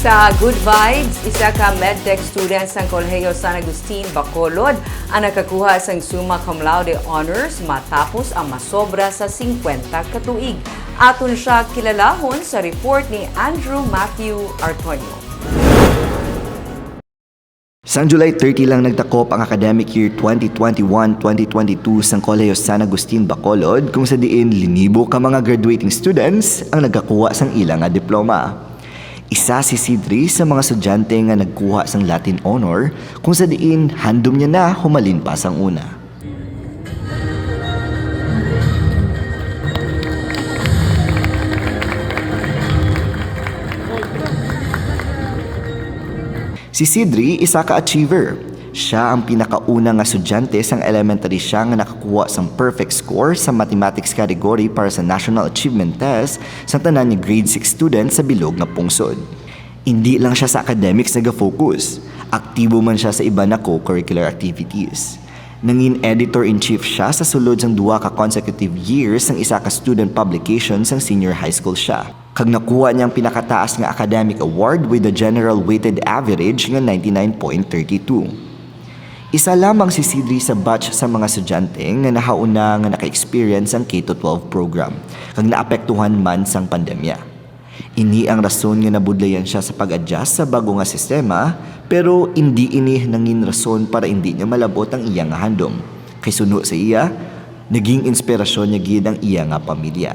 Sa Good Vibes, isa ka medtech student sa Kolehiyo San Agustin, Bacolod ang nakakuha sa Summa Cum Laude Honors matapos ang masobra sa 50 katuig. Aton siya kilalahon sa report ni Andrew Matthew Artonio. Sang July 30 lang nagtakop ang academic year 2021-2022 sa Kolehiyo San Agustin, Bacolod kung sa diin linibo ka mga graduating students ang nagkakuha sang ilang nga diploma. Isa si Sidri sa mga estudyante nga nagkuha sang Latin Honor kung sa diin handom niya na humalin pa sang una. Si Sidri isa ka achiever. Siya ang pinakauna nga estudyante sang elementary siya nga nakakuha sang perfect score sa mathematics category para sa National Achievement Test sa tanan ni grade 6 student sa bilog nga pungsod. Hindi lang siya sa academics nag-focus. Aktibo man siya sa iba na co-curricular activities. Nangin editor-in-chief siya sa sulod sang 2 ka consecutive years sang isa ka student publication sang senior high school siya. Kag nakuha niyang pinakataas nga academic award with a general weighted average nga 99.32. Isa lamang si Sidri sa batch sa mga estudyante nga nahauna nga naka-experience ang K-12 program kag naapektuhan man sang pandemya. Ini ang rason nga nabudlayan siya sa pag-adjust sa bago nga sistema pero hindi ini nangin rason para hindi niya malabot ang iya nga handom. Kay suno sa iya, naging inspirasyon niya gid ang iya nga pamilya.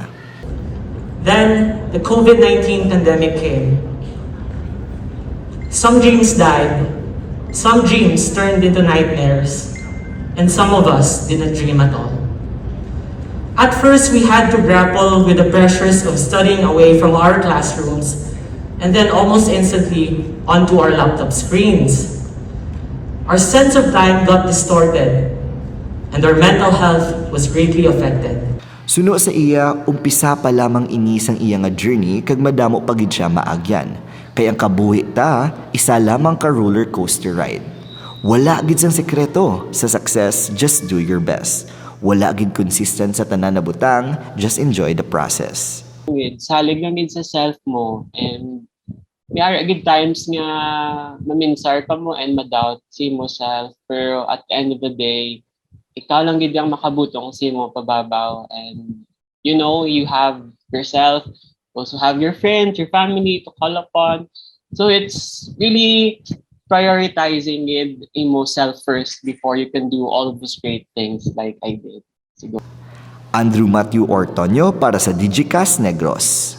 Then the COVID-19 pandemic came. Some dreams died. Some dreams turned into nightmares, and some of us didn't dream at all. At first, we had to grapple with the pressures of studying away from our classrooms, and then almost instantly onto our laptop screens. Our sense of time got distorted, and our mental health was greatly affected. Suno sa iya, umpisa pa lamang ini sang iya nga journey kag madamo pagid siya maagyan. Kay ang kabuhi ta, isa lamang ka roller coaster ride. Wala gid sang sekreto sa success, just do your best. Wala gid consistent sa tanan na butang, just enjoy the process. Salig lang gid sa self mo and may are gid times nga maminsar ka mo and madoubt si mo self pero at the end of the day ikaw lang gid ang makabutong si mo pababaw and you know you have yourself, also have your friends, your family to call upon. So it's really prioritizing it in self first before you can do all of those great things like I did. Andrew Matthew Artonio para sa Digicast Negros.